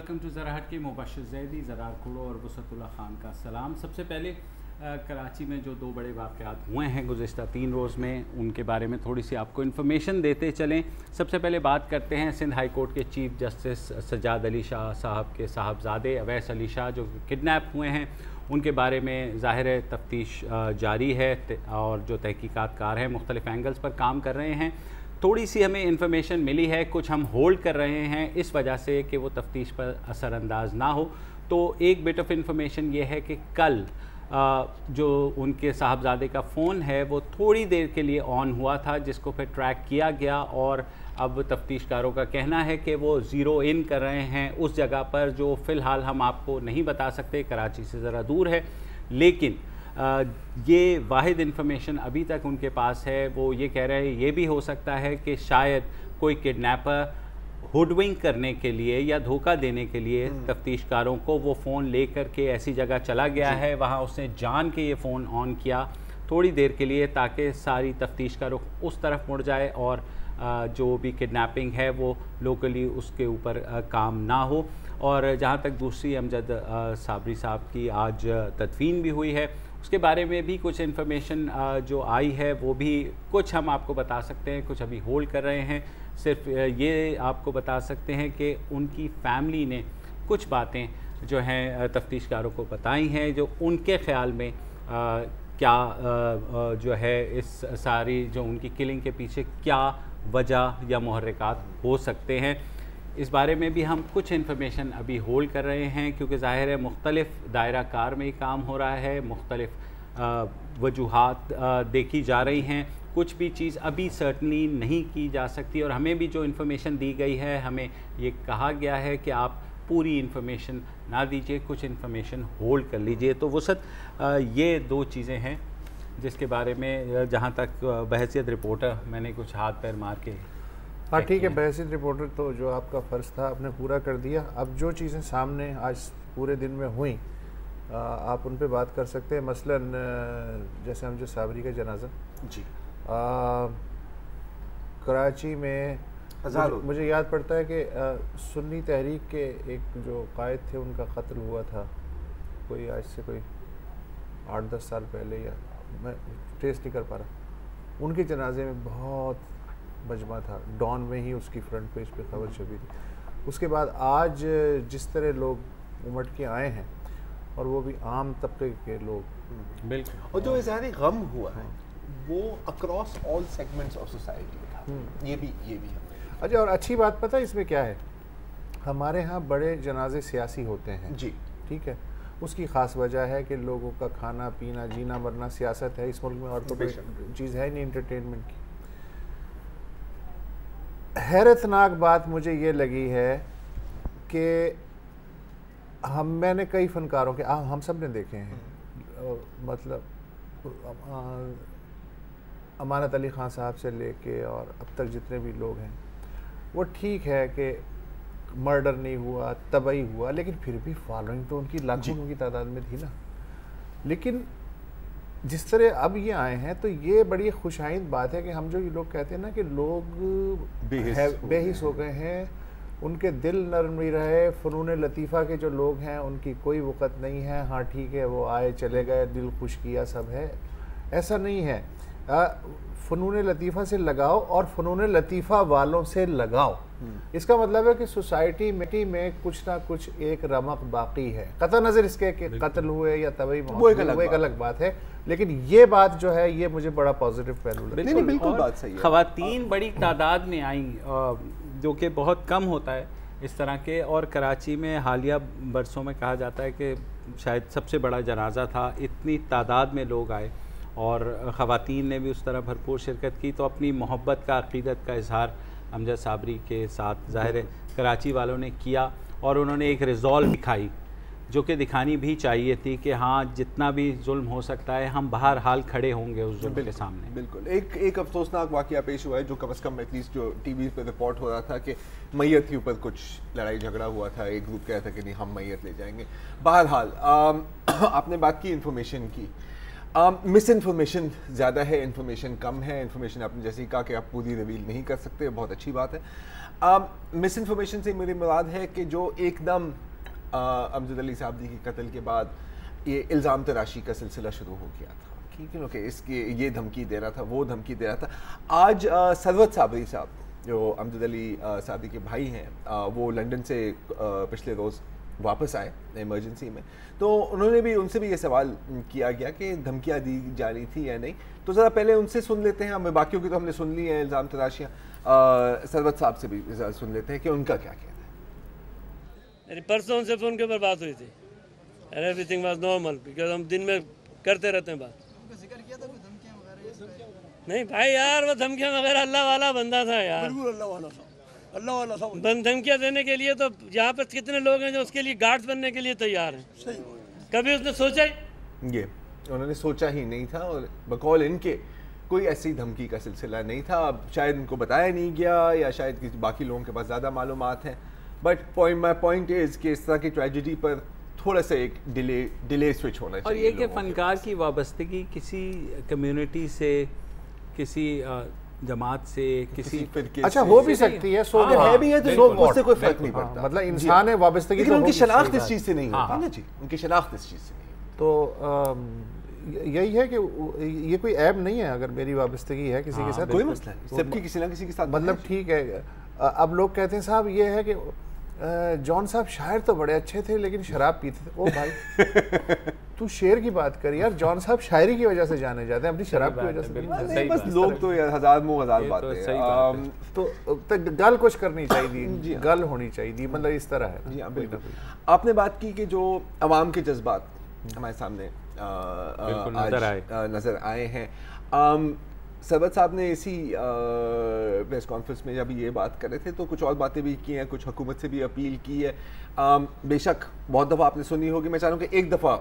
Welcome to ज़रा हट के मुबशर ज़ैदी, ज़रार कुड़ो और वसतुल्ला ख़ान का सलाम। सबसे पहले कराची में जो दो बड़े वाक़यात हुए हैं गुज़िश्ता 3 रोज़ में, उनके बारे में थोड़ी सी आपको इन्फॉर्मेशन देते चलें। सबसे पहले बात करते हैं सिंध हाई कोर्ट के चीफ जस्टिस सज्जाद अली शाह साहब के साहबजादे अवैस अली शाह जो किडनैप हुए हैं, उनके बारे में ज़ाहिर है तफ्तीश जारी है और जो तहकीकातकार हैं मुख्तलिफ़ एंगल्स पर काम कर रहे हैं। थोड़ी सी हमें इन्फॉर्मेशन मिली है, कुछ हम होल्ड कर रहे हैं इस वजह से कि वो तफ्तीश पर असरअंदाज ना हो। तो एक बिट ऑफ इन्फॉर्मेशन ये है कि कल जो उनके साहबजादे का फ़ोन है वो थोड़ी देर के लिए ऑन हुआ था, जिसको फिर ट्रैक किया गया और अब तफ्तीशकारों का कहना है कि वो ज़ीरो इन कर रहे हैं उस जगह पर जो फ़िलहाल हम आपको नहीं बता सकते, कराची से ज़रा दूर है। लेकिन ये वाहिद इन्फॉर्मेशन अभी तक उनके पास है। वो ये कह रहे हैं ये भी हो सकता है कि शायद कोई किडनैपर हुडविंग करने के लिए या धोखा देने के लिए तफ्तीशकारों को वो फ़ोन ले कर के ऐसी जगह चला गया है, वहाँ उसने जान के ये फ़ोन ऑन किया थोड़ी देर के लिए ताकि सारी तफ्तीश का रुख उस तरफ मुड़ जाए और जो भी किडनैपिंग है वो लोकली उसके ऊपर काम ना हो। और जहाँ तक दूसरी अमजद साबरी साहब की आज तदफीन भी हुई है, उसके बारे में भी कुछ इन्फॉर्मेशन जो आई है वो भी कुछ हम आपको बता सकते हैं, कुछ अभी होल्ड कर रहे हैं। सिर्फ ये आपको बता सकते हैं कि उनकी फ़ैमिली ने कुछ बातें जो हैं तफ्तीशकारों को बताई हैं जो उनके ख़्याल में क्या जो है इस सारी जो उनकी किलिंग के पीछे क्या वजह या मुहर्रिकात हो सकते हैं। इस बारे में भी हम कुछ इन्फॉर्मेशन अभी होल्ड कर रहे हैं क्योंकि ज़ाहिर है मुख्तलिफ़ दायरा कार में ही काम हो रहा है, मुख्तलिफ़ वजूहात देखी जा रही हैं, कुछ भी चीज़ अभी सर्टनली नहीं की जा सकती। और हमें भी जो इन्फॉर्मेशन दी गई है हमें ये कहा गया है कि आप पूरी इन्फॉर्मेशन ना दीजिए, कुछ इन्फॉर्मेशन होल्ड कर लीजिए। तो वसत ये दो चीज़ें हैं जिसके बारे में जहाँ तक बहसियत रिपोर्टर मैंने कुछ हाथ पैर मार के हाँ ठीक है, बहसियत रिपोर्टर तो जो आपका फ़र्ज़ था आपने पूरा कर दिया। अब जो चीज़ें सामने आज पूरे दिन में हुई आप उन पे बात कर सकते हैं। मसलन जैसे हम जो साबरी का जनाजा जी कराची में मुझे याद पड़ता है कि सुन्नी तहरीक के एक जो कायद थे उनका कत्ल हुआ था, कोई आज से कोई 8-10 साल पहले, या मैं ट्रेस नहीं कर पा रहा। उनके जनाजे में बहुत मजमा था, डॉन में ही उसकी फ्रंट पेज पे खबर छपी थी। उसके बाद आज जिस तरह लोग उमड़ के आए हैं और वो भी आम तबके के लोग, बिल्कुल, और जो इज़हार गम हुआ है वो across all segments of society था। ये भी है। अच्छा, और अच्छी बात पता है इसमें क्या है, हमारे यहाँ बड़े जनाजे सियासी होते हैं जी, ठीक है, उसकी ख़ास वजह है कि लोगों का खाना पीना जीना मरना सियासत है इस मुल्क में, और तो कोई चीज़ है नहीं एंटरटेनमेंट की। हैरतनाक बात मुझे ये लगी है कि मैंने कई फ़नकारों के हम सब ने देखे हैं, मतलब अमानत अली ख़ान साहब से लेके और अब तक जितने भी लोग हैं, वो ठीक है कि मर्डर नहीं हुआ, तबाही हुआ, लेकिन फिर भी फॉलोइंग तो उनकी लाखों की तादाद में थी ना। लेकिन जिस तरह अब ये आए हैं तो ये बड़ी खुशाइंद बात है कि हम जो ये लोग कहते हैं ना कि लोग बेहिस हो गए हैं, उनके दिल नरम नहीं रहे। फ़नून लतीफ़ा के जो लोग हैं उनकी कोई वक़्त नहीं है, हाँ ठीक है वो आए चले गए, दिल खुश किया, सब है, ऐसा नहीं है। फ़नून लतीफ़ा से लगाओ और फ़नून लतीफ़ा वालों से लगाओ। इसका मतलब है कि सोसाइटी में कुछ ना कुछ एक रमक बाकी है, कतई नज़र इसके कि कत्ल हुए या तबाही वो एक अलग बात है, लेकिन ये बात जो है ये मुझे बड़ा पॉजिटिव पहलू लगता है। बिल्कुल बात सही है। ख़वातीन बड़ी तादाद में आई जो कि बहुत कम होता है इस तरह के, और कराची में हालिया बरसों में कहा जाता है कि शायद सबसे बड़ा जनाजा था, इतनी तादाद में लोग आए और ख़वातीन ने भी उस तरह भरपूर शिरकत की। तो अपनी मोहब्बत का अक़ीदत का इजहार अमजद साबरी के साथ ज़ाहिर है कराची वालों ने किया और उन्होंने एक रिज़ॉल्व दिखाई जो कि दिखानी भी चाहिए थी कि हाँ जितना भी जुल्म हो सकता है हम बहर हाल खड़े होंगे उस जुल्म के सामने। बिल्कुल एक अफसोसनाक वाक़या पेश हुआ है जो कम अज़ कम एटलीस्ट जो टीवी पे रिपोर्ट हो रहा था कि मैयत के ऊपर कुछ लड़ाई झगड़ा हुआ था, एक ग्रुप कह रहा था कि नहीं हम मैयत ले जाएंगे। बहरहाल आपने बात की इन्फॉर्मेशन की, मिस इन्फॉर्मेशन ज़्यादा है, इन्फॉर्मेशन कम है। इन्फॉर्मेशन आपने जैसे ही कहा कि आप पूरी रिवील नहीं कर सकते, बहुत अच्छी बात है। मिस इन्फॉर्मेशन से मेरी मुराद है कि जो एकदम अमजद अली साबरी के कत्ल के बाद ये इल्ज़ाम तराशी का सिलसिला शुरू हो गया था कि क्योंकि इसके ये धमकी दे रहा था, वो धमकी दे रहा था। आज सरवत साबरी साहब जो अमजद अली साबरी के भाई हैं, वो लंदन से पिछले रोज़ वापस आए इमरजेंसी में, तो उन्होंने भी उनसे भी ये सवाल किया गया कि धमकियाँ दी जा रही थी या नहीं। तो ज़रा पहले उनसे सुन लेते हैं, हमें बाकियों की तो हमने सुन ली है इल्ज़ाम तराशियाँ, सरवत साहब से भी सुन लेते हैं कि उनका क्या कहना है। मेरी परसों उनसे फ़ोन के ऊपर बात हुई थी and everything was normal, because हम दिन में करते रहते हैं बात। नहीं भाई यार, वो धमकियाँ वगैरह अल्लाह वाला बंदा था यार, बिल्कुल अल्लाह वाला था, अल्लाह वाला था। धमकियाँ देने के लिए तो यहाँ पर कितने लोग हैं जो उसके लिए गार्ड्स बनने के लिए तैयार हैं। सही कभी उसने सोचा ही? ये उन्होंने सोचा ही नहीं था, और बकौल इनके कोई ऐसी धमकी का सिलसिला नहीं था। अब शायद उनको बताया नहीं गया या शायद किसी बाकी लोगों के पास ज़्यादा मालूमात हैं, बट माई पॉइंट इज़ कि इस तरह की ट्रेजेडी पर थोड़ा सा एक डिले स्विच होना चाहिए। और ये कि फ़नकार की वाबस्तगी किसी कम्युनिटी से, किसी जमात से, किसी फिरके अच्छा से- हो भी सकती है, सो अगर है भी है तो बिल्कुल। उससे कोई फर्क नहीं पड़ता। मतलब इंसान है, वाबस्तगी लेकिन तो उनकी होगी, शनाख्त सही इस बात। चीज़ से नहीं हाँ, होती ना जी, उनकी शनाख्त इस चीज़ से नहीं होती। तो यही है कि ये कोई ऐब नहीं है अगर मेरी वाबस्तगी है किसी के साथ। कोई मसला नहीं, सबकी किसी ना किसी के साथ मतलब ठीक है। अब लोग कहते हैं साहब ये है कि जॉन साहब शायर तो बड़े अच्छे थे लेकिन शराब पीते थे। ओ भाई तू शेर की बात कर यार, जॉन साहब शायरी की वजह से जाने जाते हैं, अपनी शराब की वजह से बिल्कुल। नहीं। नहीं, बस बात लोग तो यार हजार मुंह हजार ये तो बातें सही बात है। तो गल कुछ करनी जी चाहिए, हाँ। गल होनी चाहिए, मतलब इस तरह है। जी हाँ, कोई ना बिल्कुल। कोई। आपने बात की कि जो अवाम के जज्बात हमारे सामने बिल्कुल आज नजर आए हैं। सरबत साहब ने इसी प्रेस कॉन्फ्रेंस में जब ये बात कर रहे थे तो कुछ और बातें भी की हैं, कुछ हुकूमत से भी अपील की है। बेशक बहुत दफ़ा आपने सुनी होगी, मैं चाह रहा हूँ कि एक दफ़ा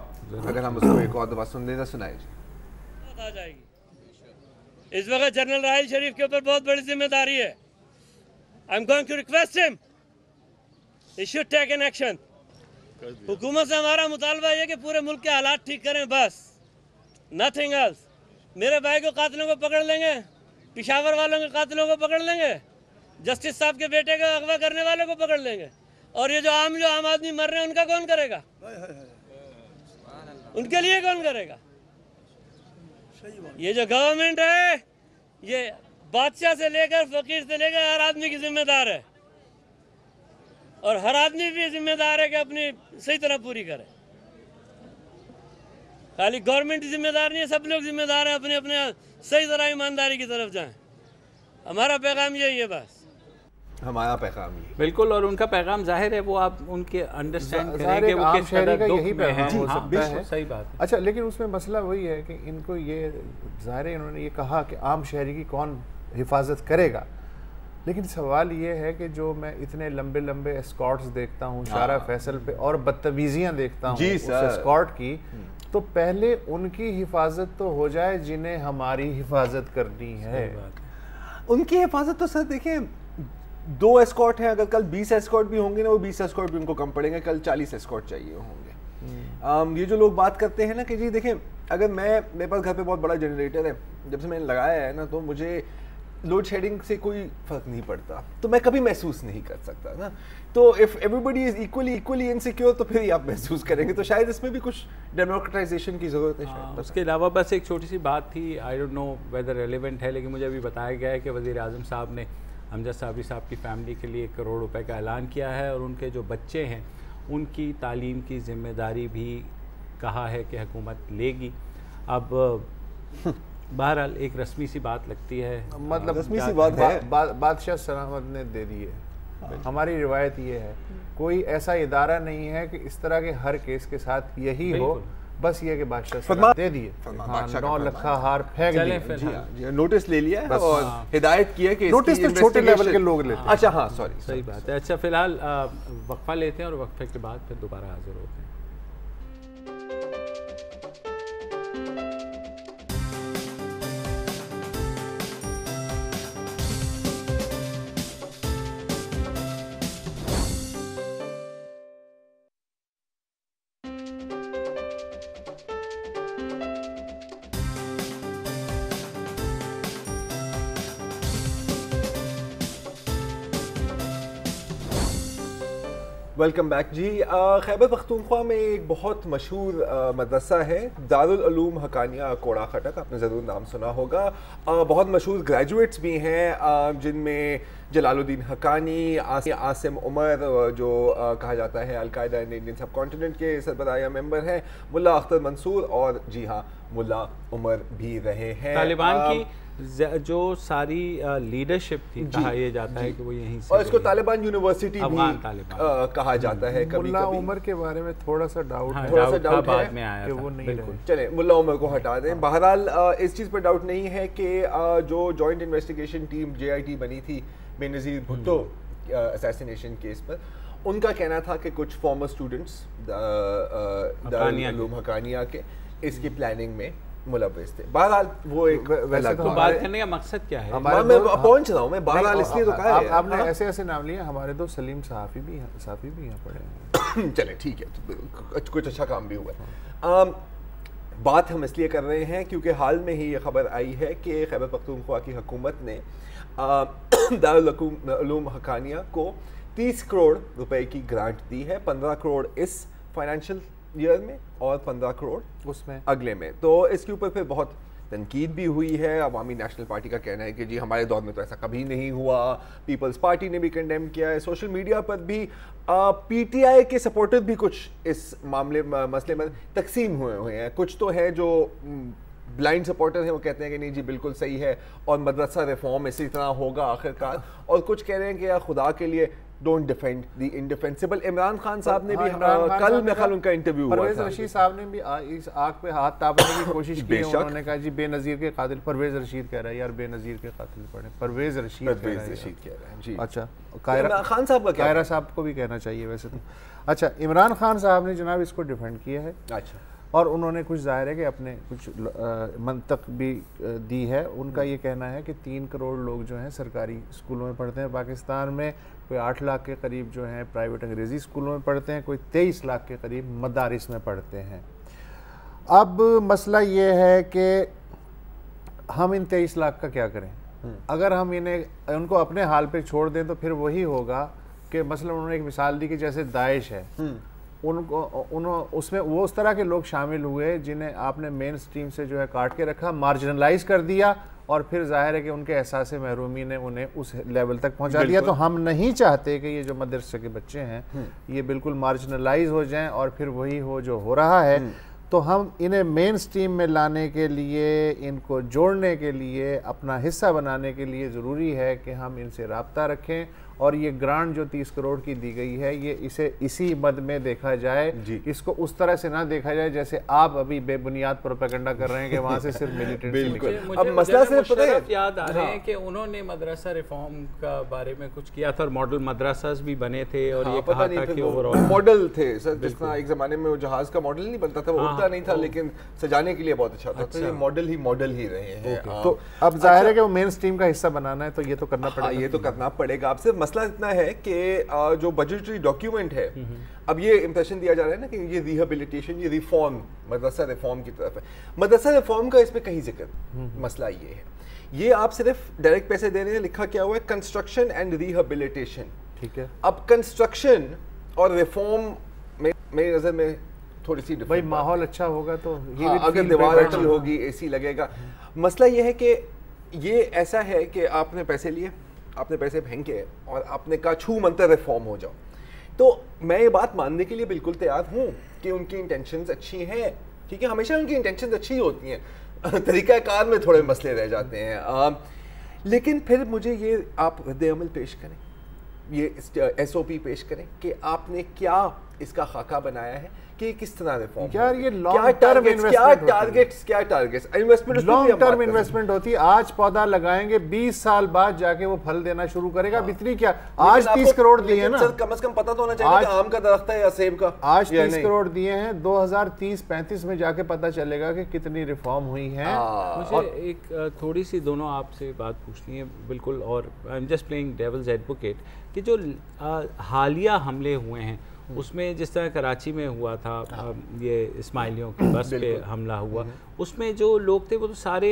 अगर हम उसको एक और दफ़ा सुन लेना, सुनाए जी। बात आ जाएगी। इस वक्त जनरल राहिल शरीफ के ऊपर बहुत बड़ी जिम्मेदारी है। I am going to request him, he should take an action. हुकूमत से हमारा मुतालबा ये कि पूरे मुल्क के हालात ठीक करें, बस, नथिंग एल्स। मेरे भाई को कातिलों को पकड़ लेंगे, पिशावर वालों के कातिलों को पकड़ लेंगे, जस्टिस साहब के बेटे को अगवा करने वालों को पकड़ लेंगे, और ये जो आम आदमी मर रहे हैं उनका कौन करेगा? उनके लिए कौन करेगा? ये जो गवर्नमेंट है, ये बादशाह से लेकर फकीर से लेकर हर आदमी की जिम्मेदार है, और हर आदमी भी जिम्मेदार है कि अपनी सही तरह पूरी करे। खाली गवर्नमेंट जिम्मेदार नहीं है, सब लोग जिम्मेदार हैं, अपने अपने सही तरह ईमानदारी की तरफ जाएं। हमारा पैगाम यही है, बस हमारा पैगाम ये बिल्कुल। और उनका पैगाम जाहिर है, वो आप उनके अंडरस्टैंड ज़ाहिर करें कि है वो आम किस शहरी कदर का दुख यही में पैगाम हैं। हो हाँ, सकता बिल्कुल, है। सही बात है। अच्छा, लेकिन उसमें मसला वही है कि इनको ये ज़ाहिर है, इन्होंने ये कहा कि आम शहरी की कौन हिफाजत करेगा, लेकिन सवाल ये है कि जो मैं इतने लंबे लंबे एस्कॉर्ट्स देखता हूँ शारा फैसल पे और बदतमीजियाँ देखता हूँ जी उस सर। एस्कॉर्ट की, तो पहले उनकी हिफाजत तो हो जाए जिन्हें हमारी हिफाजत करनी है। उनकी हिफाजत तो सर देखें, 2 एस्कॉर्ट हैं, अगर कल 20 एस्कॉर्ट भी होंगे ना, वो 20 एस्कॉर्ट भी उनको कम पड़ेंगे, कल 40 एस्कॉर्ट चाहिए होंगे। ये जो लोग बात करते हैं ना कि जी देखें, अगर मेरे पास घर पे बहुत बड़ा जनरेटर है, जब से मैंने लगाया है ना, तो मुझे लोड शेडिंग से कोई फर्क नहीं पड़ता, तो मैं कभी महसूस नहीं कर सकता ना। तो if everybody is equally insecure, तो फिर ही आप महसूस करेंगे। तो शायद इसमें भी कुछ डेमोक्रेटाइजेशन की ज़रूरत है शायद। उसके अलावा बस एक छोटी सी बात थी, I don't know whether relevant है, लेकिन मुझे अभी बताया गया है कि वज़ीर आज़म साहब ने अमजद साबरी साहब की फ़ैमिली के लिए 1 करोड़ रुपए का ऐलान किया है, और उनके जो बच्चे हैं उनकी तालीम की ज़िम्मेदारी भी कहा है कि हुकूमत लेगी। अब बहरहाल एक रस्मी सी बात लगती है, मतलब रस्मी सी बात है। बादशाह सलामत ने दे दी है। हमारी रिवायत ये है, कोई ऐसा इदारा नहीं है कि इस तरह के हर केस के साथ यही हो, बस ये कि बादशाह सलामत दे दिए, हाँ, 9 लखा हार फेंक चलें दिए। फिर। जी, नोटिस ले लिया है और हिदायत की है कि नोटिस तो छोटे लेवल के लोग लेते हैं। अच्छा हाँ, सॉरी सही बात है। अच्छा, फ़िलहाल वक्फा लेते हैं और वक्फे के बाद फिर दोबारा हाजिर होते हैं। वेलकम बैक जी। खैबर पख्तूनख्वा में एक बहुत मशहूर मदरसा है दारुल उलूम हकानिया कोड़ा खटक, आपने ज़रूर नाम सुना होगा। बहुत मशहूर ग्रेजुएट्स भी हैं जिनमें जलालुद्दीन हकानी, आसिम उमर जो कहा जाता है अल-कायदा इंडियन सब कॉन्टिनेंट के सरबराह मेंबर हैं, मुल्ला अख्तर मंसूर और जी हाँ मुल्ला उमर भी रहे हैं। तालिबान की जो सारी लीडरशिप थी, कहा यह जाता है कि वो यहीं से, और इसको तालिबान यूनिवर्सिटी भी कहा जाता है। कभी मुल्ला उमर के बारे में थोड़ा सा डाउट हाँ, है, थोड़ा सा डाउट बाद है में आया कि था, वो नहीं बिल्कुल। रहे। चले मुल्ला उमर को हटा दें। बहरहाल इस चीज़ पर डाउट नहीं है कि जो जॉइंट इन्वेस्टिगेशन टीम JIT बनी थी बेनज़ीर भुट्टो असैसिनेशन केस पर, उनका कहना था कि कुछ फॉर्मर स्टूडेंट्स दारुल उलूम हकानिया के इसकी प्लानिंग में मुलव्वस थे। बहरहाल वो एक वैसे तो बात करने का मकसद क्या है? मैं पहुंच रहा हूँ, मैं बहरहाल इसलिए तो कहा है आपने ऐसे ऐसे नाम लिए। हमारे दो सलीम साफ़ी भी यहाँ पढ़े हैं। चले ठीक है, तो कुछ अच्छा काम भी हुआ है। बात हम इसलिए कर रहे हैं क्योंकि हाल में ही ये खबर आई है कि खैबर पख्तूनख्वा की हुकूमत ने दारुल उलूम हकानिया को 30 करोड़ रुपए की ग्रांट दी है। 15 करोड़ इस फाइनेंशियल ईयर में और 15 करोड़ उसमें अगले में। तो इसके ऊपर फिर बहुत तनकीद भी हुई है। अवामी नेशनल पार्टी का कहना है कि जी हमारे दौर में तो ऐसा कभी नहीं हुआ। पीपल्स पार्टी ने भी कंडेम किया है। सोशल मीडिया पर भी PTI के सपोर्टर भी कुछ इस मसले में तकसीम हुए हैं। कुछ तो है जो ब्लाइंड सपोर्टर हैं, वो कहते हैं कि नहीं जी बिल्कुल सही है और मदरसा रिफॉर्म इसी तरह होगा आखिरकार, और कुछ कह रहे हैं कि यार खुदा के लिए don't defend the indefensible. Imran Khan साहब ने भी कल में कल उनका इंटरव्यू हुआ था। परवेज रशीद साहब ने भी इस आग पे हाथ तापने की कोशिश की है। उन्होंने कहा जी बेनज़ीर के कातिल, परवेज रशीद कह रहा है यार बेनज़ीर के कातिल पढ़े, परवेज रशीद कह रहा है जी। अच्छा इमरान खान साहब का क्या? कायरा साहब को भी कहना चाहिए वैसे तो। अच्छा, इमरान खान साहब ने जनाब इसको डिफेंड किया है। अच्छा, और उन्होंने कुछ ज़ाहिर है कि अपने कुछ मंतक भी दी है। उनका ये कहना है कि 3 करोड़ लोग जो हैं सरकारी स्कूलों में पढ़ते हैं पाकिस्तान में, कोई 8 लाख के करीब जो हैं प्राइवेट अंग्रेज़ी स्कूलों में पढ़ते हैं, कोई 23 लाख के करीब मदारिस में पढ़ते हैं। अब मसला ये है कि हम इन 23 लाख का क्या करें? अगर हम उनको अपने हाल पे छोड़ दें तो फिर वही होगा कि मसलन उन्होंने एक मिसाल दी कि जैसे दाइश है, उसमें वो उस तरह के लोग शामिल हुए जिन्हें आपने मेन स्ट्रीम से जो है काट के रखा, मार्जिनलाइज कर दिया, और फिर जाहिर है कि उनके एहसास महरूमी ने उन्हें उस लेवल तक पहुंचा दिया। तो हम नहीं चाहते कि ये जो मदरसे के बच्चे हैं ये बिल्कुल मार्जिनलाइज हो जाएं और फिर वही हो जो हो रहा है। तो हम इन्हें मेन स्ट्रीम में लाने के लिए, इनको जोड़ने के लिए, अपना हिस्सा बनाने के लिए ज़रूरी है कि हम इनसे रब्ता रखें। और ये ग्रांट जो 30 करोड़ की दी गई है ये इसे इसी मद में देखा जाए, इसको उस तरह से ना देखा जाए जैसे आप अभी बेबुनियाद प्रोपेगेंडा कर रहे हैं कि वहाँ से सिर्फ मिलिटेंट। बिल्कुल। अब मसला सिर्फ याद आ रहे हैं कि उन्होंने मदरसा रिफॉर्म का बारे में कुछ किया था और मॉडल मदरसास भी बने थे और ये कहा था कि ओवरऑल मॉडल थे सर, जितना एक ज़माने में वो जहाज़ का मॉडल नहीं बनता था, वो उड़ता नहीं था लेकिन सजाने के लिए बहुत अच्छा था। तो ये मॉडल ही रहे हैं। तो अब जाहिर है कि वो मेन स्ट्रीम का हिस्सा बनाना है तो ये तो करना पड़ेगा। ये तो करना पड़ेगा। अब सिर्फ मसला इतना है कि जो बजटरी डॉक्यूमेंट है, अब ये इंप्रेशन दिया जा रहा है ना कि ये रिहेबिलिटेशन, ये रिफॉर्म, मदरसा रिफॉर्म की तरफ है। मदरसा रिफॉर्म का इसमें कहीं जिक्र, मसला ये है, ये आप सिर्फ डायरेक्ट पैसे दे रहे हैं, लिखा क्या हुआ है कंस्ट्रक्शन एंड रिहेबिलिटेशन। ठीक है, अब कंस्ट्रक्शन और रिफॉर्म में मेरी नज़र में थोड़ी सी भाई माहौल अच्छा होगा तो अगर दीवार अच्छी होगी, AC लगेगा। मसला ये है कि ये ऐसा है कि आपने पैसे लिए, आपने पैसे फेंके और आपने कहा छू मंतर रिफॉर्म हो जाओ। तो मैं ये बात मानने के लिए बिल्कुल तैयार हूँ कि उनकी इंटेंशंस अच्छी हैं, ठीक है, हमेशा उनकी इंटेंशंस अच्छी होती हैं, तरीक़ाकार में थोड़े मसले रह जाते हैं। लेकिन फिर मुझे ये आप रद्द-ए-अमल पेश करें, ये SOP पेश करें कि आपने क्या इसका खाका बनाया है कि किस तरह रिफॉर्म। यार ये लॉन्ग टर्म इन्वेस्टमेंट, क्या targets investment, long term investment होती है। आज पौधा लगाएंगे 20 साल बाद जाके वो फल देना शुरू करेगा। बितनी क्या आज 30 करोड़ दिए हैं ना, कम से कम पता तो होना चाहिए कि आम का दरख्त है या सेब का। आज 30 करोड़ दिए हैं, 2030-35 में जाके पता चलेगा कि कितनी रिफॉर्म हुई है। मुझे एक थोड़ी सी दोनों आपसे बात पूछनी है बिल्कुल, और I am just playing devil's advocate कि जो हालिया हमले हुए हैं उसमें जिस तरह कराची में हुआ था, ये इस्माइलियों की बस पे हमला हुआ, उसमें जो लोग थे वो तो सारे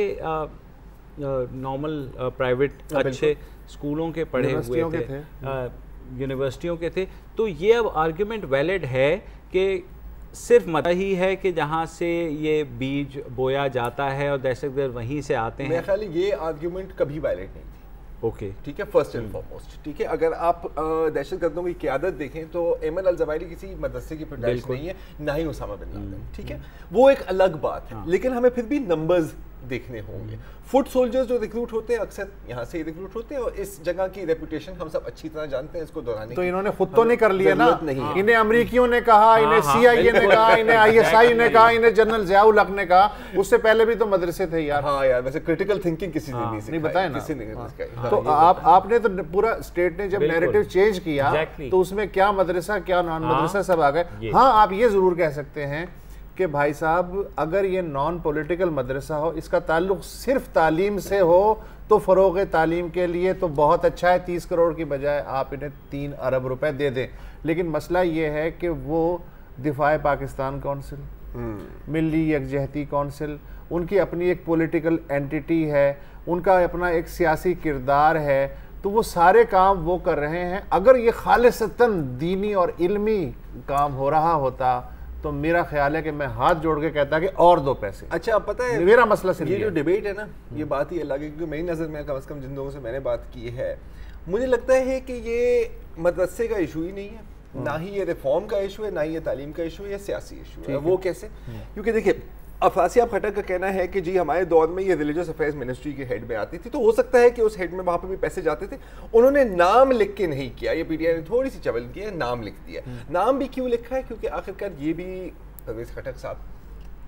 नॉर्मल प्राइवेट अच्छे स्कूलों के पढ़े हुए थे। यूनिवर्सिटियों के थे। तो ये अब आर्ग्यूमेंट वैलिड है कि सिर्फ मत ही है कि जहाँ से ये बीज बोया जाता है और दहशतगर्द वहीं से आते हैं? मेरे ख्याल है ये आर्ग्यूमेंट कभी वैलिड नहीं थी। ओके ठीक है, फर्स्ट एंड फॉरमोस्ट। ठीक है, अगर आप दहशतगर्दों की क़यादत देखें तो एमन अल ज़वाहिरी किसी मदरसे की पैदाइश नहीं है, ना ही उसामा बिन लादेन। ठीक है, वो एक अलग बात है, लेकिन हमें फिर भी नंबर्स देखने होंगे। फुट सोल्जर्स जो रिक्रूट होते हैं अक्सर यहाँ से ही रिक्रूट होते हैं, और इस जगह की रेपुटेशन हम सब अच्छी तरह जानते हैं, इसको दोहराने तो इन्होंने खुद तो नहीं कर लिया ना, नहीं। इन्हें अमरीकियों ने कहा, इन्हें CIA ने कहा, इन्हें ISI ने कहा, इन्हें जनरल ज़ियाउल हक ने कहा, उससे पहले भी तो मदरसे थे यार। हाँ यार, वैसे क्रिटिकल थिंकिंग किसी ने नहीं सिखाई, बताया ना। किसी ने नहीं सिखाई। तो आपने तो पूरा स्टेट ने जब नैरेटिव चेंज किया तो उसमें क्या मदरसा क्या नॉन मदरसा सब आ गए। हाँ, आप ये जरूर कह सकते हैं कि भाई साहब अगर ये नॉन पॉलिटिकल मदरसा हो, इसका ताल्लुक सिर्फ तालीम से हो, तो फ़रोग़ तालीम के लिए तो बहुत अच्छा है। 30 करोड़ की बजाय आप इन्हें 3 अरब रुपए दे दें। लेकिन मसला ये है कि वो दिफाए पाकिस्तान कौंसिल, मिली यकजहती कौंसिल, उनकी अपनी एक पॉलिटिकल एंटिटी है, उनका अपना एक सियासी किरदार है, तो वो सारे काम वो कर रहे हैं। अगर ये खालिसतन दीनी और इल्मी काम हो रहा होता तो मेरा ख्याल है कि मैं हाथ जोड़ के कहता कि और 2 पैसे। अच्छा, अब पता है मेरा मसला सिर्फ ये जो डिबेट है ना, ये बात ही अलग है, क्योंकि मेरी नज़र में कम से कम जिन लोगों से मैंने बात की है, मुझे लगता है कि ये मदरसे का इशू ही नहीं है, ना ही ये रिफॉर्म का इशू है, ना ही ये तालीम का इशू है, ये सियासी इशू है। वो कैसे? क्योंकि देखिए, अफासियाब खट्टर का कहना है कि जी हमारे दौर में ये रिलीजियस अफेयर्स मिनिस्ट्री के हेड में आती थी, तो हो सकता है कि उस हेड में वहाँ पे भी पैसे जाते थे, उन्होंने नाम लिख के नहीं किया। ये PTI ने थोड़ी सी चवल की है, नाम लिख दिया। नाम भी क्यों लिखा है? क्योंकि आखिरकार ये भी परवेज़ खट्टर साहब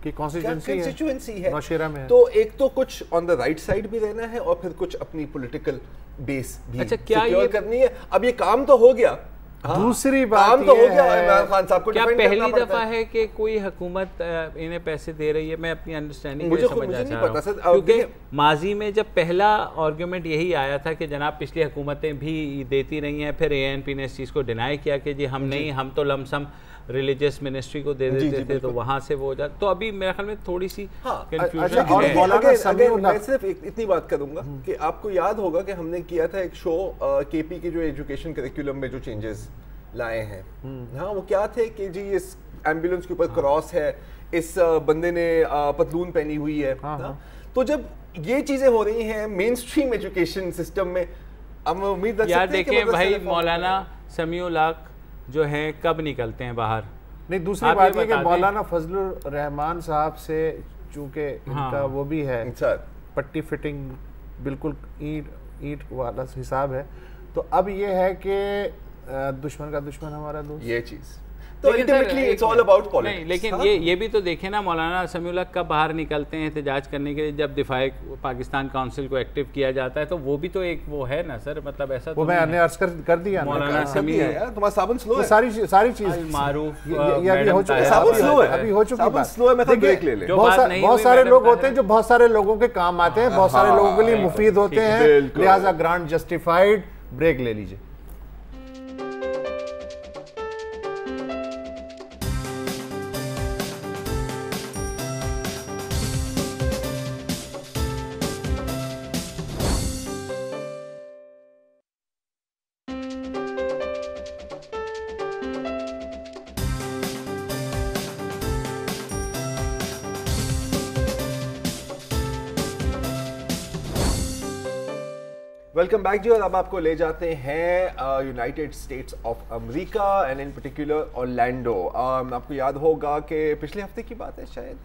की कॉन्स्टिट्यूएंसी है, नौशेरा में। तो एक तो कुछ ऑन द राइट साइड भी रहना है और फिर कुछ अपनी पॉलिटिकल बेस भी सिक्योर करनी है। अब ये काम तो हो गया, दूसरी बात काम तो हो गया इमरान खान साहब को। क्या पहली दफा है कि कोई हुकूमत इन्हें पैसे दे रही है? मैं अपनी अंडरस्टैंडिंग मुझे समझना चाह रहा हूं, क्योंकि माजी में जब पहला आर्गुमेंट यही आया था कि जनाब पिछली हुकूमतें भी देती रही हैं, फिर ANP ने इस चीज़ को डिनाई किया कि जी हम नहीं, हम तो लमसम रिलीजियस मिनिस्ट्री को दे देते थे, तो वहाँ से वो हो जाता। तो अभी मेरे ख्याल में थोड़ी सी कंफ्यूजन है। मैं सिर्फ इतनी बात करूंगा कि आपको याद होगा कि हमने किया था एक शो KP के जो एजुकेशन करिकुलम में जो चेंजेस लाए हैं। हाँ, वो क्या थे कि जी इस एम्बुलेंस के ऊपर क्रॉस है, इस बंदे ने पतलून पहनी हुई है। तो जब ये चीजें हो रही हैं मेन स्ट्रीम एजुकेशन सिस्टम में, हम उम्मीद रख सकते हैं कि भाई मौलाना समीउल हक जो हैं कब निकलते हैं बाहर? नहीं, दूसरी बात ये कि मौलाना फजलुर रहमान साहब से चूंकि इनका वो भी है पट्टी फिटिंग बिल्कुल ईंट वाला हिसाब है, तो अब ये है कि दुश्मन का दुश्मन हमारा दोस्त, ये चीज़ तो ultimately it's all about politics. लेकिन ये भी तो देखें ना, मौलाना समीउल हक कब बाहर निकलते हैं एहतजाज करने के लिए? जब दिफाए पाकिस्तान काउंसिल को एक्टिव किया जाता है, तो वो भी तो एक वो है ना सर, मतलब ऐसा वो मैंने अर्ज कर दिया मौलाना तुम्हारा साबुन स्लो है, सारी चीज मारूफ अभी हो चुका है, साबुन स्लो है, अभी हो चुकी बात स्लो है। मैं ब्रेक ले ले। बहुत सारे लोग होते हैं जो बहुत सारे लोगों के काम आते हैं, बहुत सारे लोगों के लिए मुफीद होते हैं, लिहाजा ग्रांट जस्टिफाइड। ब्रेक ले लीजिए। वेलकम बैक जी, और अब आपको ले जाते हैं United states of America and in particular Orlando. आपको याद होगा कि पिछले हफ्ते की बात है शायद,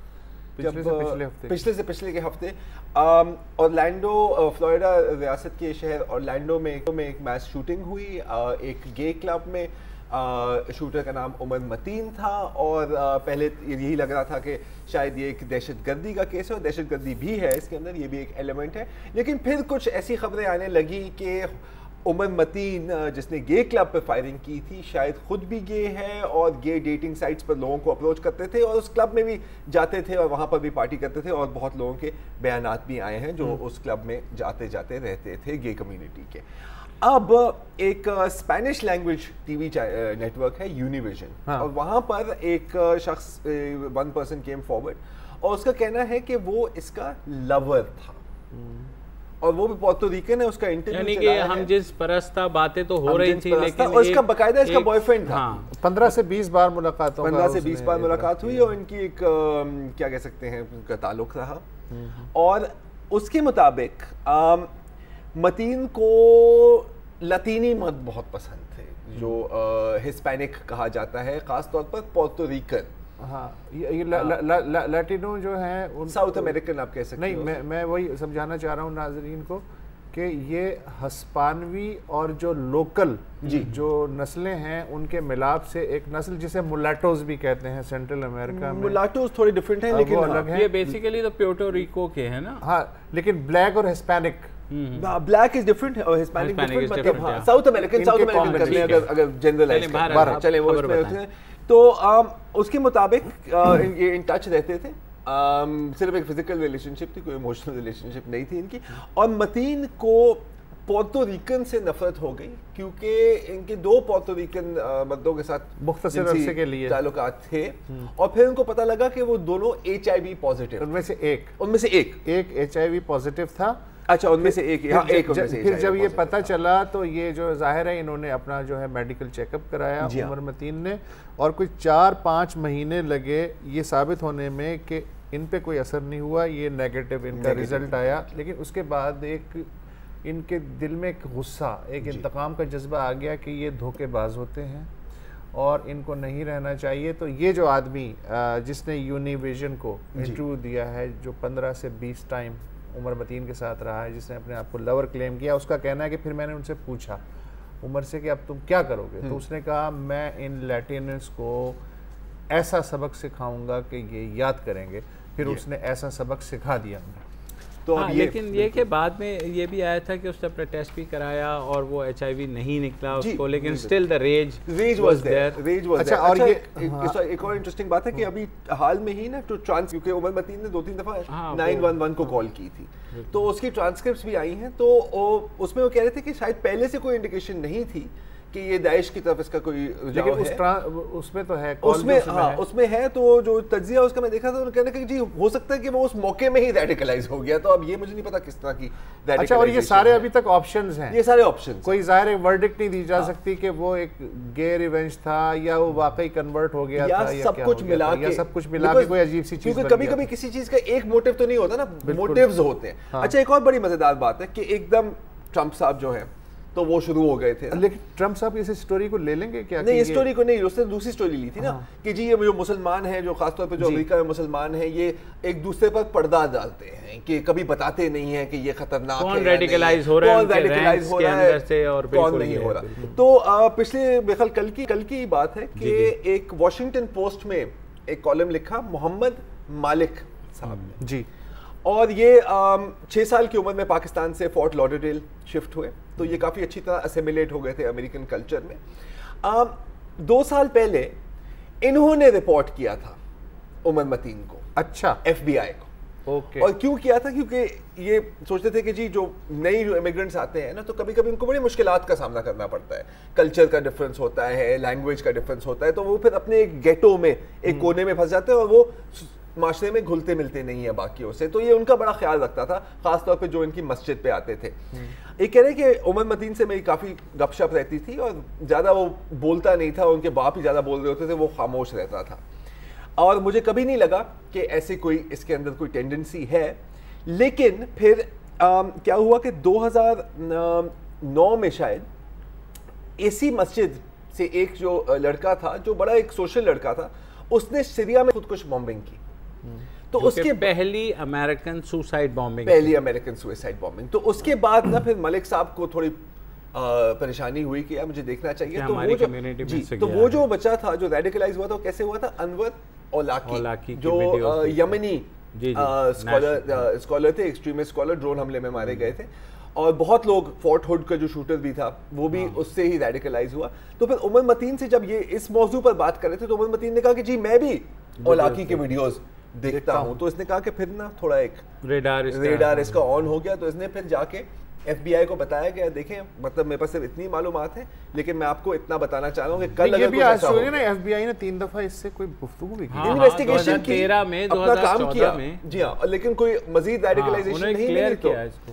पिछले से पिछले के हफ्ते ऑरलैंडो फ्लोरिडा रियासत के शहर ऑरलैंडो में एक मैस शूटिंग हुई एक गे क्लब में। शूटर का नाम उमर मतीन था और पहले यही लग रहा था कि शायद ये एक दहशतगर्दी का केस है, और दहशतगर्दी भी है इसके अंदर, ये भी एक एलिमेंट है। लेकिन फिर कुछ ऐसी खबरें आने लगी कि उमर मतीन जिसने गे क्लब पे फायरिंग की थी शायद खुद भी गे है और गे डेटिंग साइट्स पर लोगों को अप्रोच करते थे और उस क्लब में भी जाते थे और वहाँ पर भी पार्टी करते थे, और बहुत लोगों के बयानात भी आए हैं जो उस क्लब में जाते जाते रहते थे गे कम्युनिटी के। अब एक स्पेनिश लैंग्वेज टीवी नेटवर्क है यूनिविजन, और वहाँ पर एक शख्स वन पर्सन केम फॉरवर्ड और उसका कहना है कि वो इसका लवर था। और वो भी पोर्टो रिकन है, उसका इंटरव्यू यानी कि हम जिस परस्ता बातें तो हो रही थी, लेकिन और इसका बकायदा इसका बॉयफ्रेंड था। 15 से 20 बार मुलाकात 15 से 20 बार मुलाकात हुई और इनकी एक क्या कह सकते हैं उनका ताल्लुक रहा। और उसके मुताबिक मतीन को लतीनी मर्द बहुत पसंद थे, जो हिस्पैनिक कहा जाता है, खास तौर पर पोर्टो रिकन। हाँ, ये लैटिनो जो है साउथ अमेरिकन आप कह सकते नहीं, हो। मैं वही समझाना चाह रहा हूँ नाजरीन को कि ये हस्पानवी और जो लोकल जो नस्लें हैं उनके मिलाप से एक नस्ल जिसे मुलाटोज भी कहते हैं सेंट्रल अमेरिका में। मुलाटोज थोड़े डिफरेंट हैं, लेकिन अलग है। ये बेसिकली तो प्यूर्टो रिको के हैं ना। हाँ, लेकिन ब्लैक और हिस्पैनिक, ब्लैक इज डिफरेंट और Hispanic Hispanic is different, different, मतलब हाँ। साउथ अमेरिकन कर लें अगर जनरलाइज करें, चले वो उसमें। तो उसके मुताबिक ये इन टच रहते थे, सिर्फ एक फिजिकल रिलेशनशिप थी, कोई इमोशनल रिलेशनशिप नहीं थी इनकी। और मतीन को पोर्टो रिकन से नफरत हो गई क्योंकि इनके 2 पोर्टो रिकन मर्दों के साथ मुख्तसर अरसे के लिए ताल्लुकात थे। और फिर उनको पता लगा कि वो दोनों HIV पॉजिटिव, उनमें से एक HIV पॉजिटिव था। अच्छा, उनमें से एक, हाँ, एक उनमें से फिर जब ये पता चला तो ये जो जाहिर है इन्होंने अपना जो है मेडिकल चेकअप कराया उमर मतीन ने, और कुछ 4-5 महीने लगे ये साबित होने में कि इन पे कोई असर नहीं हुआ, ये नेगेटिव इनका रिजल्ट आया। लेकिन उसके बाद एक इनके दिल में एक गुस्सा, एक इंतकाम का जज्बा आ गया कि ये धोखेबाज होते हैं और इनको नहीं रहना चाहिए। तो ये जो आदमी जिसने यूनिविजन को इंटरव्यू दिया है, जो 15 से 20 टाइम उमर मतीन के साथ रहा है, जिसने अपने आप को लवर क्लेम किया, उसका कहना है कि फिर मैंने उनसे पूछा उमर से कि अब तुम क्या करोगे, तो उसने कहा मैं इन लैटिनस को ऐसा सबक सिखाऊंगा कि ये याद करेंगे। फिर उसने ऐसा सबक सिखा दिया। तो हाँ, लेकिन ये के बाद में ये भी आया था कि उसने अपना टेस्ट भी कराया और वो HIV नहीं निकला उसको, लेकिन still the rage was there. अच्छा, और ये एक और इंटरेस्टिंग बात है कि अभी हाल में ही ना तो क्योंकि उमर मतीन ने 2-3 दफा 911 को कॉल की थी, तो उसकी ट्रांसक्रिप्ट्स भी आई हैं। तो उसमें वो कह रहे थे कि शायद पहले से कोई इंडिकेशन नहीं थी कि ये दाइश की तरफ इसका कोई रुझाव है। उसमें तो है, उसमें है। तो जो तज्जिया उसका मैं देखा था, उन्होंने कहना कि जी हो सकता है कि वो उस मौके में ही रेडिकलाइज हो गया। तो अब ये मुझे नहीं पता किस तरह की। अच्छा, और ये सारे अभी तक ऑप्शंस हैं, ये सारे ऑप्शंस, कोई जाहिर वर्डिक्ट नहीं दी जा सकती कि वो एक गे रिवेंज था या वो वाकई कन्वर्ट हो गया था, सब कुछ मिला के कोई अजीब सी चीज। कभी कभी किसी चीज का एक मोटिव तो नहीं होता ना, मोटिव्स होते हैं। अच्छा, एक और बड़ी मजेदार बात है कि एकदम ट्रंप साहब जो है तो वो शुरू हो गए थे। लेकिन ट्रंप साहब इस स्टोरी को ले लेंगे क्या? नहीं, इस स्टोरी को नहीं, उसने दूसरी स्टोरी ली थी ना कि जी ये जो मुसलमान हैं, जो खासतौर पे जो अमेरिका में मुसलमान हैं, ये एक दूसरे पर पर्दा डालते हैं कि कभी बताते नहीं है कि ये खतरनाक है, कौन रेडिकलाइज हो रहा है, कौन रेडिकलाइज हो रहा है और कौन नहीं हो रहा। तो पिछले बेखल कल की बात है कि एक वॉशिंगटन पोस्ट में एक कॉलम लिखा मोहम्मद मालिक साहब ने जी, और ये 6 साल की उम्र में पाकिस्तान से फोर्ट लॉडरडेल शिफ्ट हुए, तो ये काफ़ी अच्छी तरह असेमिलेट हो गए थे अमेरिकन कल्चर में। 2 साल पहले इन्होंने रिपोर्ट किया था उमर मतीन को, अच्छा, FBI को। ओके। और क्यों किया था? क्योंकि ये सोचते थे कि जी जो इमिग्रेंट्स आते हैं ना, तो कभी कभी उनको बड़ी मुश्किलात का सामना करना पड़ता है, कल्चर का डिफरेंस होता है, लैंग्वेज का डिफरेंस होता है, तो वो फिर अपने एक गेटो में, एक कोने में फंस जाते हैं और वो माशरे में घुलते मिलते नहीं है बाकियों से। तो ये उनका बड़ा ख्याल रखता था, खासतौर पे जो इनकी मस्जिद पे आते थे। ये कह रहे कि उमर मतीन से मेरी काफ़ी गपशप रहती थी और ज़्यादा वो बोलता नहीं था, उनके बाप ही ज़्यादा बोल रहे होते थे, वो खामोश रहता था। और मुझे कभी नहीं लगा कि ऐसी कोई इसके अंदर कोई टेंडेंसी है। लेकिन फिर क्या हुआ कि 2009 में शायद इसी मस्जिद से एक जो लड़का था, जो बड़ा एक सोशल लड़का था, उसने सीरिया में खुदकुश बॉम्बिंग की। तो उसके पहली अमेरिकन सुसाइड बॉम्बिंग, तो उसके बाद ना फिर मलिक साहब को थोड़ी परेशानी हुई कि यार मुझे देखना चाहिए। तो वो जो बच्चा था जो रेडिकलाइज हुआ था, कैसे हुआ था? अनवर औलाकी जो यमनी स्कॉलर थे, एक्सट्रीमिस्ट स्कॉलर, ड्रोन हमले में मारे गए थे। और बहुत लोग, फोर्ट हुड का जो शूटर भी था वो भी उससे ही रेडिकलाइज हुआ। तो फिर उमर मतीन से जब ये इस मौजू पर बात कर रहे थे, तो उमर मतीन ने कहा कि जी मैं भी औलाकी के वीडियोस देखता हूँ। तो इसने कहा कि फिर ना थोड़ा एक रेडार इसका ऑन हो गया। तो इसने फिर जाके FBI को बताया गया, देखें मतलब मेरे पास सिर्फ इतनी मालूमात है, लेकिन मैं आपको इतना बताना चाह रहा हूँ कि कल ये अगर भी कुछ आज ऐसा हो सुनिए ना, FBI ने 3 दफा इससे कोई गुफ्तगू भी की। हाँ, इन्वेस्टिगेशन की, 2013 में, अपना काम 2014 किया में। जी हाँ, लेकिन कोई मजीद रेडिकलाइजेशन उन्होंने नहीं clear मिली तो किया इसको।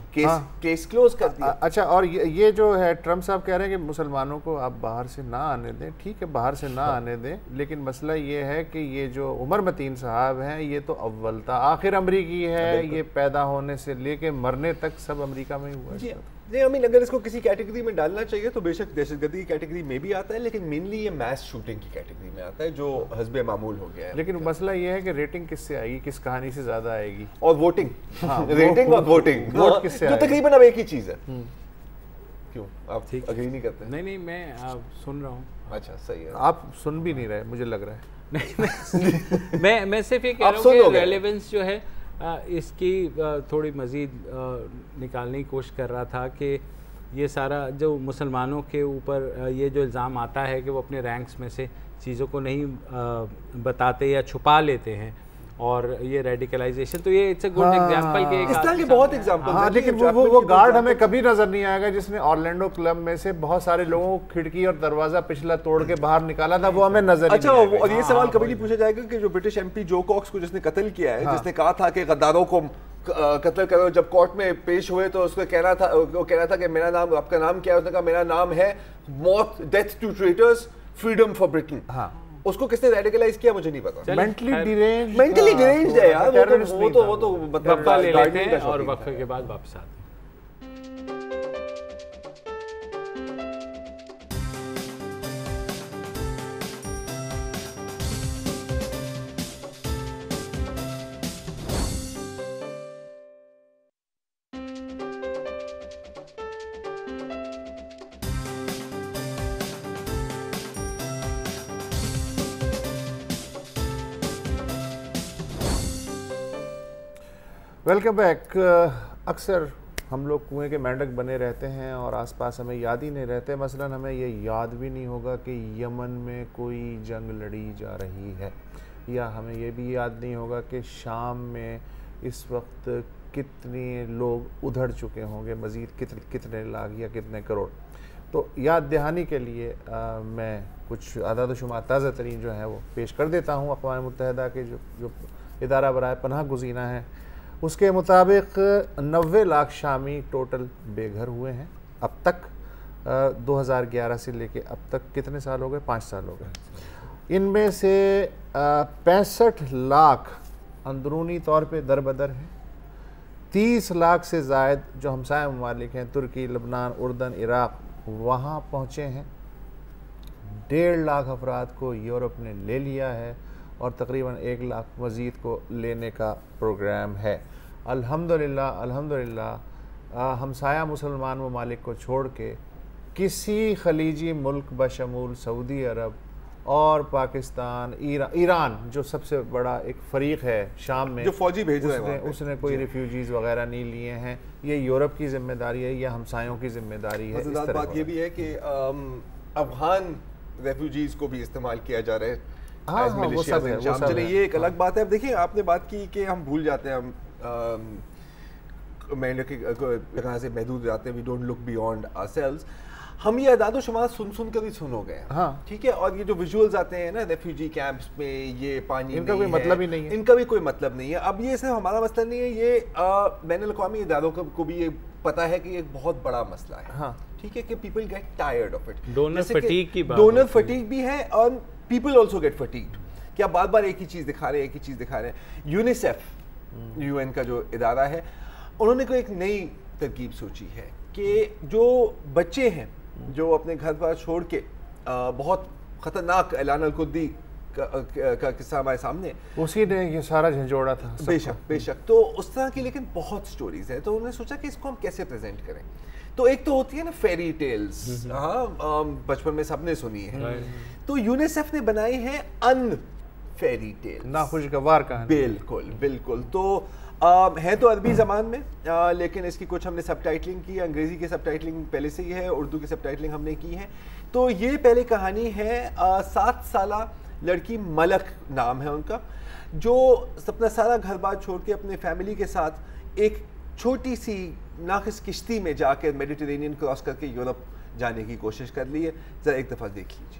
केस क्लोज कर दिया। अच्छा, और ये जो है ट्रम्प साहब कह रहे हैं कि मुसलमानों को आप बाहर से ना आने दें, ठीक है बाहर से ना आने दें, लेकिन मसला ये है कि ये जो उमर मतीन साहब हैं ये तो अव्वल था आखिर अमरीकी है, ये पैदा होने से लेके मरने तक सब अमेरिका में ही हुआ जी है। नहीं, आई मीन अगर इसको किसी कैटेगरी में डालना चाहिए तो बेशक दहशतगर्दी की कैटेगरी में भी आता है, लेकिन मेनली ये मैस शूटिंग की कैटेगरी में आता है जो हस्बे मामूल हो गया है। लेकिन मसला ये है कि रेटिंग किससे आएगी, किस कहानी से ज्यादा आएगी, और वोटिंग, हाँ, रेटिंग और वोटिंग, वोट किससे जो आएगा? तकरीबन अब एक ही चीज है। क्यों आप ठीक। अग्री नहीं करते? नहीं मैं सुन रहा हूँ। अच्छा सही है। आप सुन भी नहीं रहे मुझे लग रहा है। नहीं मैं सिर्फ ये कह आप रहा सुन हूँ कि लोगे। रेलेवेंस जो है इसकी थोड़ी मज़ीद निकालने की कोशिश कर रहा था कि ये सारा जो मुसलमानों के ऊपर ये जो इल्ज़ाम आता है कि वो अपने रैंक्स में से चीज़ों को नहीं बताते या छुपा लेते हैं, और ये रेडिकलाइजेशन, तो ये इट्स अ गुड एग्जांपल के इस तरह के बहुत एग्जांपल हाँ, लेकिन वो गार्ड हमें कभी नजर नहीं आएगा जिसने ऑरलैंडो क्लब में से बहुत सारे लोगों को खिड़की और दरवाजा पिछला तोड़ के बाहर निकाला था, वो हमें नजर अच्छा, नहीं आएगा। और ये सवाल कभी नहीं पूछा जाएगा कि जो ब्रिटिश एमपी जो कॉक्स को जिसने कत्ल किया है, जिसने कहा था कि गद्दारों को कत्ल करो, जब कोर्ट में पेश हुए तो उसको कहना था, वो कहना था कि मेरा नाम, आपका नाम क्या है? उसने कहा मेरा नाम है मौत, death to traitors, freedom for Britain. हाँ, उसको किसने रेडिकलाइज किया मुझे नहीं पता। मेंटली डिरेंज्ड, मेंटली डिरेंज्ड है यार, terrorist वो नहीं तो था वो तो वो। मतलब वक्फा ले लेते गार्डनिंग का हैं और शौकीन था। वक्फे के बाद वापस आते हैं। Welcome back. अक्सर हम लोग कुएं के मेंढक बने रहते हैं और आसपास हमें याद ही नहीं रहते। मसलन हमें ये याद भी नहीं होगा कि यमन में कोई जंग लड़ी जा रही है, या हमें ये भी याद नहीं होगा कि शाम में इस वक्त कितने लोग उधड़ चुके होंगे, मज़ीद कितने लाख या कितने करोड़। तो याद दहानी के लिए मैं कुछ आदाद शुमार ताज़ा तरीन जो है वो पेश कर देता हूँ। अक़वाम मुत्तहिदा के जो इदारा बराए पनाह गुज़ीना है उसके मुताबिक 90 लाख शामी टोटल बेघर हुए हैं अब तक। 2011 से लेके अब तक कितने साल हो गए? 5 साल हो गए। इनमें से 65 लाख अंदरूनी तौर पे दरबदर हैं। 30 लाख से ज़ायद जो हमसाया ममालिक हैं, तुर्की, लबनान, उर्दन, इराक़, वहाँ पहुँचे हैं। 1.5 लाख अफराद को यूरोप ने ले लिया है और तकरीबन 1 लाख मज़ीद को लेने का प्रोग्राम है। अल्हम्दुलिल्लाह अल्हम्दुलिल्लाह हमसाया मुसलमान ममालिक को छोड़ के किसी खलीजी मुल्क बशमूल सऊदी अरब और पाकिस्तान, ईरान जो सबसे बड़ा एक फ़रीक है शाम में, जो फौजी भेज रहे हैं वहाँ पे। उसने कोई रिफ्यूजीज़ वगैरह नहीं लिए हैं। ये यूरोप की जिम्मेदारी है या हमसायों की जिम्मेदारी है। इस तरह बात ये भी है कि अफगान रेफ्यूजीज को भी इस्तेमाल किया जा रहा है। हाँ, हाँ, वो सब है, वो सब चले, है। ये एक अलग बात है। अब देखिए, आपने बात की कि हम भूल जाते हैं, हम मेंढक की तरह से महदूद जाते हैं, we don't look beyond ourselves. हम ये अदाद शुमार सुन कर ही सुन हो गए हैं। हाँ। ठीक है, और ये जो विजुअल्स आते हैं ना रेफ्यूजी कैंप्स में, ये पानी इनका कोई मतलब ही नहीं है। इनका भी कोई मतलब नहीं है। अब ये सिर्फ हमारा मसला नहीं है, ये बैनुल-अक़वामी इदारों को भी ये पता है कि ये एक बहुत बड़ा मसला है। हाँ। ठीक है, कि people get tired of it. Donor fatigue की बात डोनर होती है। फटीग भी है और पीपल ऑल्सो गेट फटीग्ड कि आप बार बार एक ही चीज़ दिखा रहे हैं, एक ही चीज़ दिखा रहे हैं। यूनिसेफ UN का जो इदारा है, उन्होंने कोई एक नई तरकीब सोची है कि जो बच्चे हैं जो अपने घर पर छोड़ के बहुत ख़तरनाक ऐलान अल-कुद्दी का किस्सा हमारे सामने, उसी ने ये सारा झंझोड़ा था। बेशक बेशक, तो उस तरह की लेकिन बहुत स्टोरीज हैं। तो उन्होंने सोचा कि इसको हम कैसे प्रेजेंट करें। तो एक तो होती है ना फेरी टेल्स, हाँ, बचपन में सबने सुनी है। तो यूनिसेफ ने बनाई है फेरी टेल्स, नाखुशगवार कहानी। बिल्कुल बिल्कुल। तो है तो अरबी ज़बान में, लेकिन इसकी कुछ हमने सबटाइटलिंग की। अंग्रेज़ी की सबटाइटलिंग पहले से ही है, उर्दू की सबटाइटलिंग हमने की है। तो ये पहले कहानी है 7 साला लड़की मलक नाम है उनका, जो अपना सारा घर बार छोड़ के अपने फैमिली के साथ एक छोटी सी नाकिस किश्ती में जाकर मेडिटेरेनियन क्रॉस करके यूरोप जाने की कोशिश कर ली है। ज़रा एक दफ़ा देख लीजिए।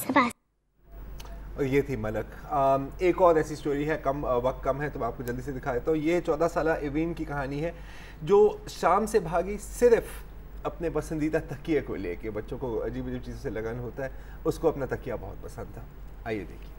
7 और ये थी मलक। एक और ऐसी स्टोरी है, वक्त कम है तो मैं आपको जल्दी से दिखा देता हूँ। ये 14 साला एविन की कहानी है जो शाम से भागी सिर्फ अपने पसंदीदा तकिए को लेके। बच्चों को अजीब अजीब चीज़ों से लगन होता है, उसको अपना तकिया बहुत पसंद था। आइए देखिए।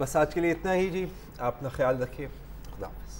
बस आज के लिए इतना ही जी। आप अपना ख्याल रखिए। खुदा हाफ़िज़।